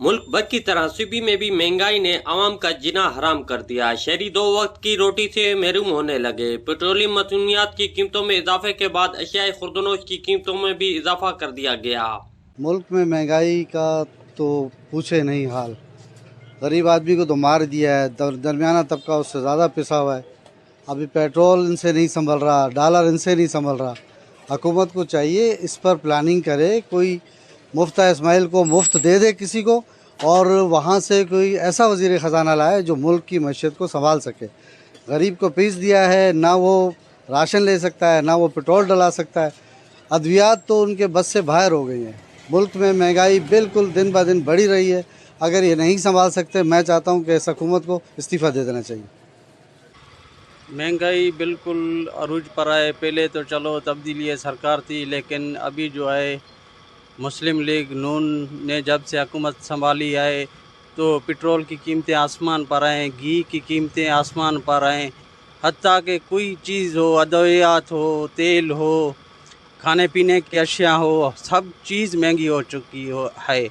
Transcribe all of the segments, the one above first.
ملک بھر کی طرح سبی میں بھی مہنگائی نے عوام کا جینا حرام کر دیا. شہری 2 وقت کی روٹی سے محروم ہونے لگے. پیٹرولیم مصنوعات کی قیمتوں میں اضافے کے بعد اشیاء خوردونوش کی قیمتوں میں بھی اضافہ کر دیا گیا. ملک میں مہنگائی کا تو پوچھے نہیں حال. غریب آدمی کو تو مار دیا ہے. درمیانہ طبقہ اس سے زیادہ پسا ہوا ہے. ابھی پیٹرول ان سے نہیں سنبھل رہا, ڈالر ان سے نہیں سنبھل رہا. حکومت کو چاہیے اس پر پلاننگ کرے, کوئی مفتہ اسماعیل کو مفت دے دے کسی کو, اور وہاں سے کوئی ایسا وزیر خزانہ لائے جو ملک کی معیشت کو سنبھال سکے. غریب کو پیس دیا ہے, نہ وہ راشن لے سکتا ہے, نہ وہ پیٹرول ڈلا سکتا ہے. ادویات تو ان کے بس سے باہر ہو گئی ہیں. ملک میں مہنگائی بالکل دن بہ دن بڑھی رہی ہے. اگر یہ نہیں سنبھال سکتے, میں چاہتا ہوں کہ اس حکومت کو استعفیٰ دے دینا چاہیے. مہنگائی بالکل عروج پر ہے. پہلے تو چلو تبدیلی سرکار تھی, لیکن ابھی جو ہے مسلم لیگ نون نے جب سے حکومت سنبھالی ہے تو پٹرول کی قیمتیں آسمان پر ہیں, گھی کی قیمتیں آسمان پر ہیں. حتیٰ کہ کوئی چیز ہو, ادویات ہو, تیل ہو, کھانے پینے کی اشیاء ہو, سب چیز مہنگی ہو چکی ہے.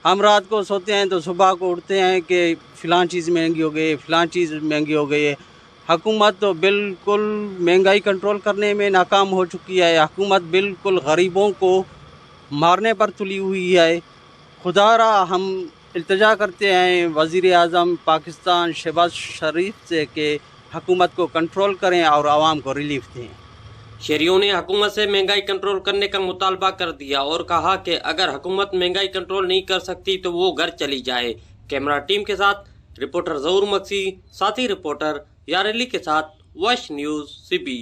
ہم رات کو سوتے ہیں تو صبح کو اٹھتے ہیں کہ فلاں چیز مہنگی ہو گئی, فلاں چیز مہنگی ہو گئی ہے. حکومت تو بالکل مہنگائی کنٹرول کرنے میں ناکام ہو چکی ہے. حکومت بالکل غریبوں کو مارنے پر تلی ہوئی ہے. خدا را ہم التجا کرتے ہیں وزیر اعظم پاکستان شہباز شریف سے کہ حکومت کو کنٹرول کریں اور عوام کو ریلیف دیں. شہریوں نے حکومت سے مہنگائی کنٹرول کرنے کا مطالبہ کر دیا اور کہا کہ اگر حکومت مہنگائی کنٹرول نہیں کر سکتی تو وہ گھر چلی جائے. کیمرہ ٹیم کے ساتھ رپورٹر ظہور مکسی, ساتھی رپورٹر یار علی کے ساتھ وش نیوز سبی.